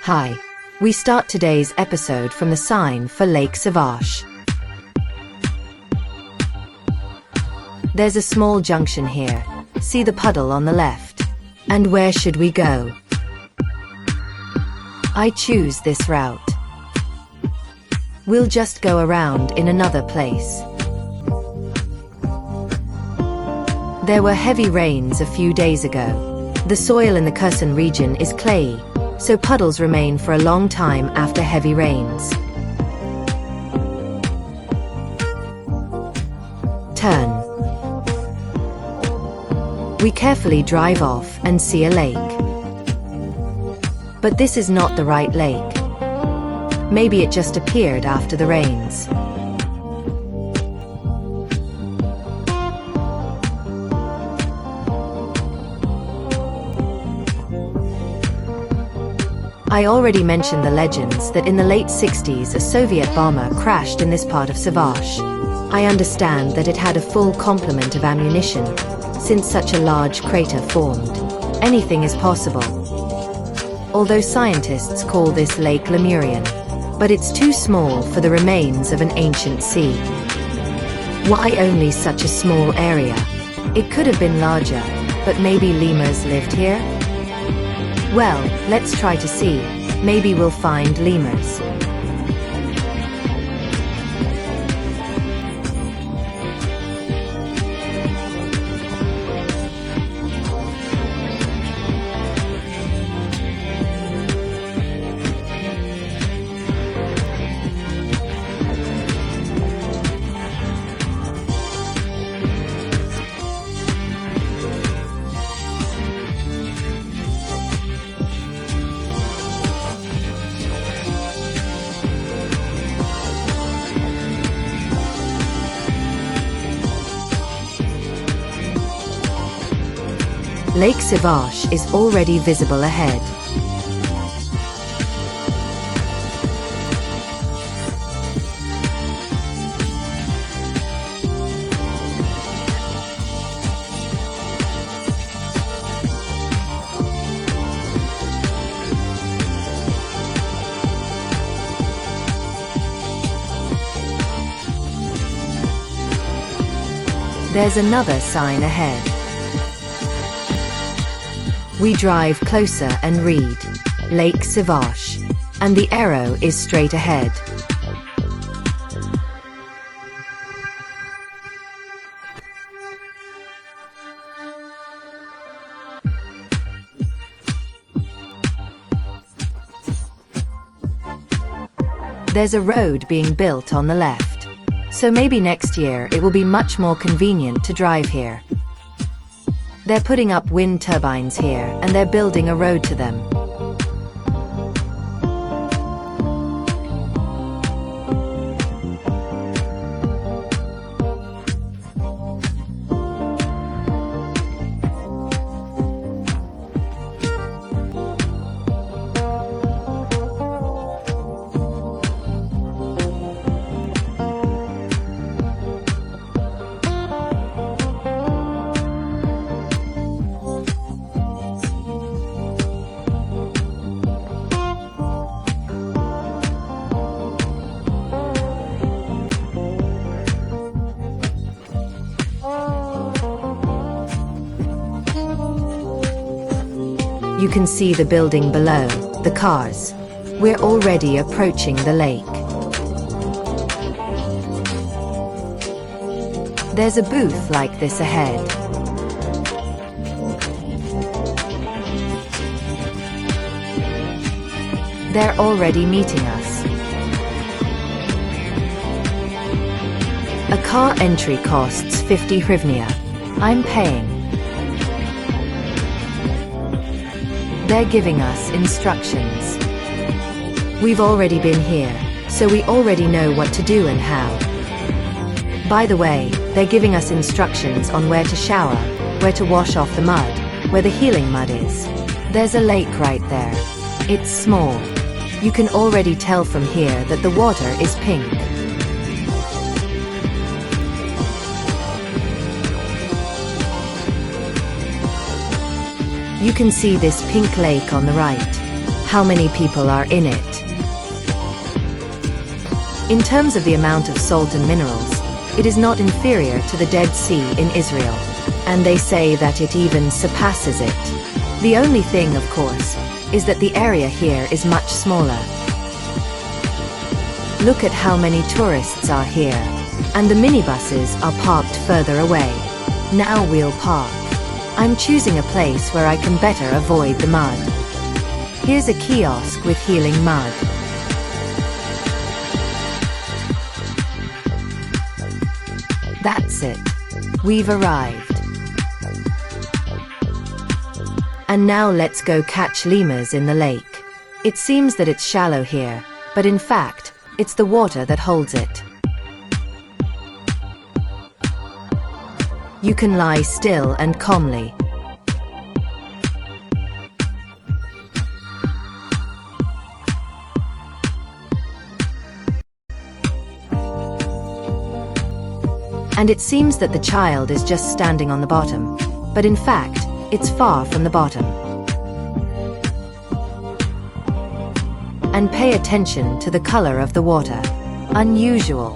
Hi. We start today's episode from the sign for Lake Savage. There's a small junction here. See the puddle on the left. And where should we go? I choose this route. We'll just go around in another place. There were heavy rains a few days ago. The soil in the Kherson region is clayey, so puddles remain for a long time after heavy rains. Turn. We carefully drive off and see a lake. But this is not the right lake. Maybe it just appeared after the rains. I already mentioned the legends that in the late 60s a Soviet bomber crashed in this part of Savage. I understand that it had a full complement of ammunition, since such a large crater formed. Anything is possible. Although scientists call this lake Lemurian, but it's too small for the remains of an ancient sea. Why only such a small area? It could have been larger, but maybe lemurs lived here? Well, let's try to see. Maybe we'll find lemurs. Lake Savage is already visible ahead. There's another sign ahead. We drive closer and read, Lake Savage, and the arrow is straight ahead. There's a road being built on the left, so maybe next year it will be much more convenient to drive here. They're putting up wind turbines here, and they're building a road to them. You can see the building below, the cars. We're already approaching the lake. There's a booth like this ahead. They're already meeting us. A car entry costs 50 hryvnia. I'm paying. They're giving us instructions. We've already been here, so we already know what to do and how. By the way, they're giving us instructions on where to shower, where to wash off the mud, where the healing mud is. There's a lake right there. It's small. You can already tell from here that the water is pink. You can see this pink lake on the right. How many people are in it? In terms of the amount of salt and minerals, it is not inferior to the Dead Sea in Israel, and they say that it even surpasses it. The only thing, of course, is that the area here is much smaller. Look at how many tourists are here, and the minibuses are parked further away. Now we'll park. I'm choosing a place where I can better avoid the mud. Here's a kiosk with healing mud. That's it. We've arrived. And now let's go catch lemurs in the lake. It seems that it's shallow here, but in fact, it's the water that holds it. You can lie still and calmly. And it seems that the child is just standing on the bottom, but in fact, it's far from the bottom. And pay attention to the color of the water. Unusual.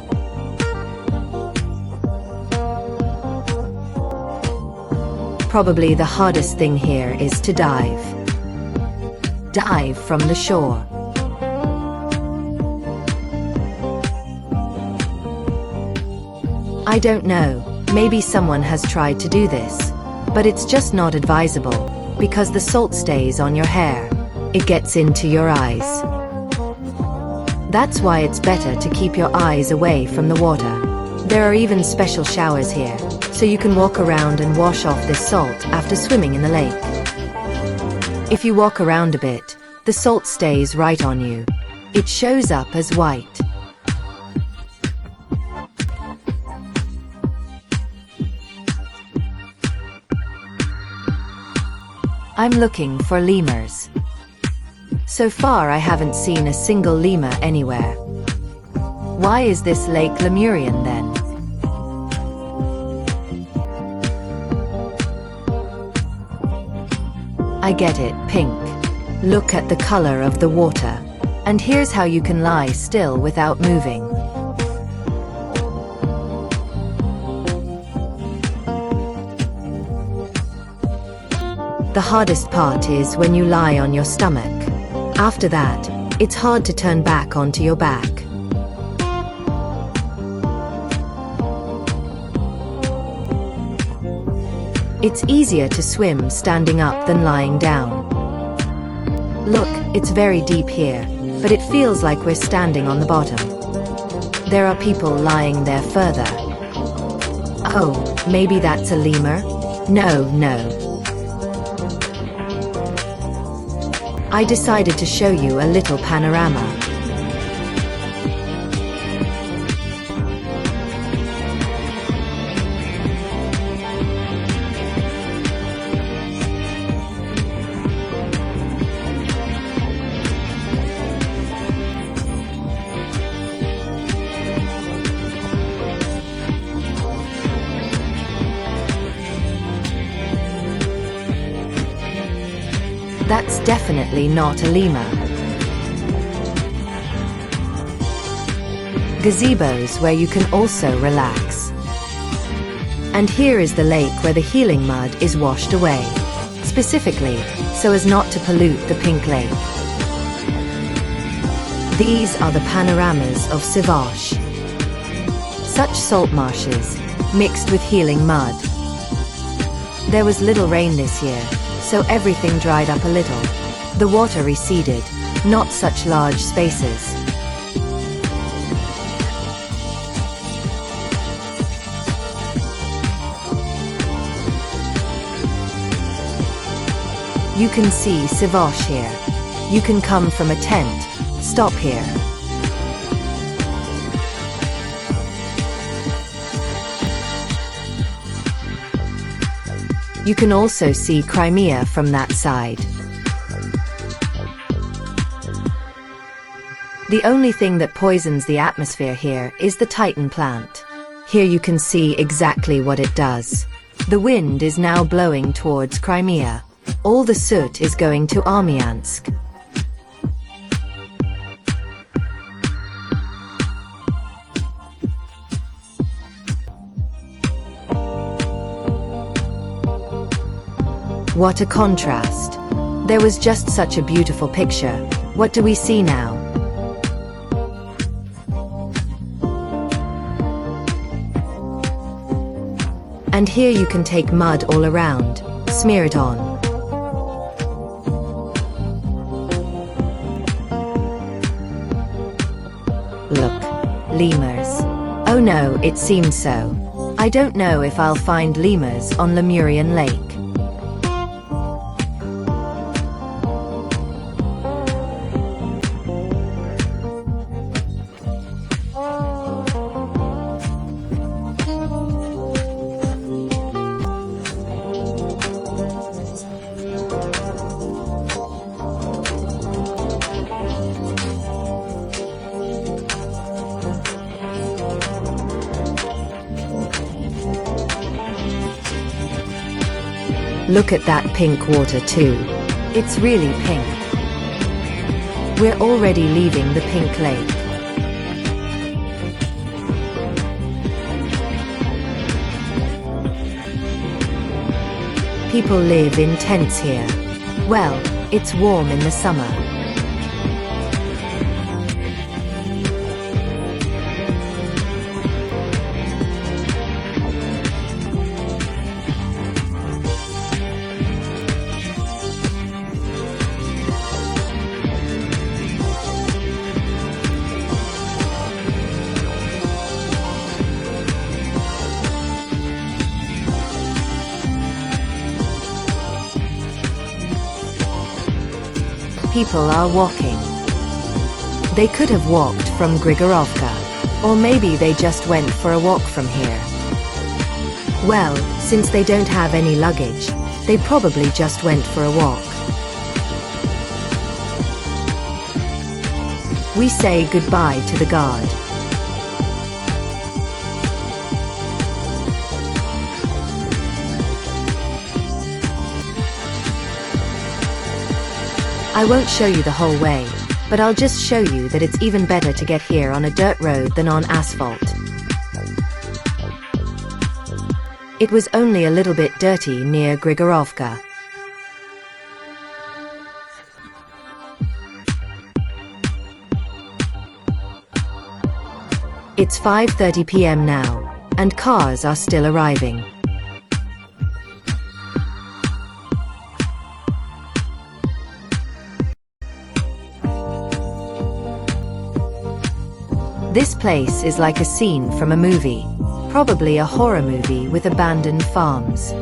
Probably the hardest thing here is to dive. Dive from the shore. I don't know, maybe someone has tried to do this, but it's just not advisable, because the salt stays on your hair. It gets into your eyes. That's why it's better to keep your eyes away from the water. There are even special showers here, so you can walk around and wash off this salt after swimming in the lake. If you walk around a bit, the salt stays right on you. It shows up as white. I'm looking for lemurs. So far I haven't seen a single lemur anywhere. Why is this lake Lemurian then? I get it, pink. Look at the color of the water. And here's how you can lie still without moving. The hardest part is when you lie on your stomach. After that, it's hard to turn back onto your back. It's easier to swim standing up than lying down. Look, it's very deep here, but it feels like we're standing on the bottom. There are people lying there further. Oh, maybe that's a lemur? No. I decided to show you a little panorama. That's definitely not a lemur. Gazebos where you can also relax. And here is the lake where the healing mud is washed away, specifically so as not to pollute the pink lake. These are the panoramas of Savash. Such salt marshes, mixed with healing mud. There was little rain this year, so everything dried up a little. The water receded, not such large spaces. You can see Savash here. You can come from a tent, stop here. You can also see Crimea from that side. The only thing that poisons the atmosphere here is the Titan plant. Here you can see exactly what it does. The wind is now blowing towards Crimea. All the soot is going to Armyansk. What a contrast. There was just such a beautiful picture. What do we see now? And here you can take mud all around, smear it on. Look, lemurs. Oh no, it seems so. I don't know if I'll find lemurs on Lemurian Lake. Look at that pink water too. It's really pink. We're already leaving the pink lake. People live in tents here. Well, it's warm in the summer. People are walking. They could have walked from Grigorovka, or maybe they just went for a walk from here. Well, since they don't have any luggage, they probably just went for a walk. We say goodbye to the guard. I won't show you the whole way, but I'll just show you that it's even better to get here on a dirt road than on asphalt. It was only a little bit dirty near Grigorovka. It's 5:30 p.m. now, and cars are still arriving. This place is like a scene from a movie, probably a horror movie with abandoned farms.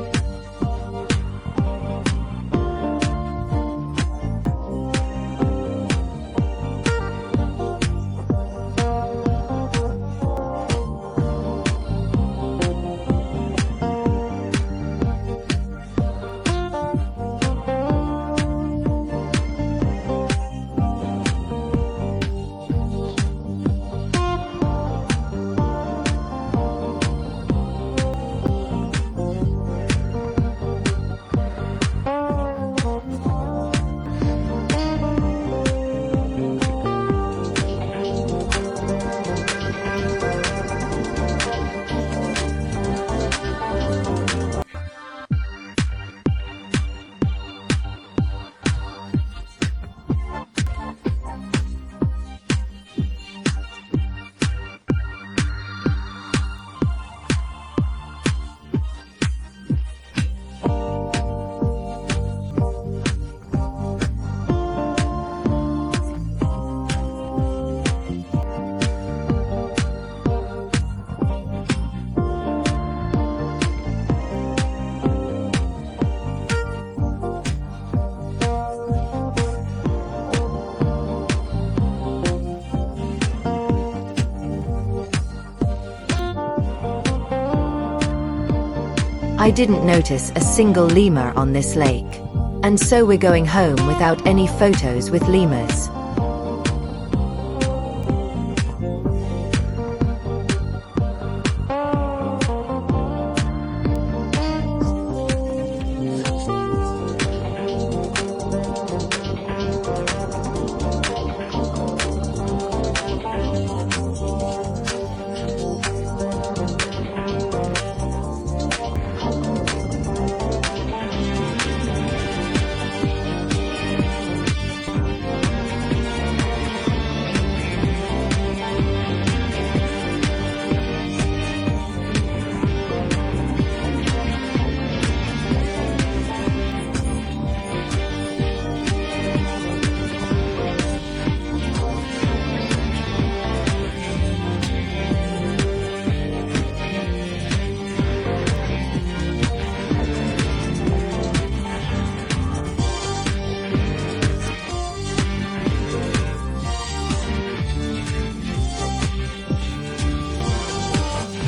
I didn't notice a single lemur on this lake, and so we're going home without any photos with lemurs.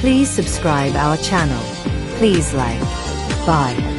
Please subscribe our channel. Please like. Bye.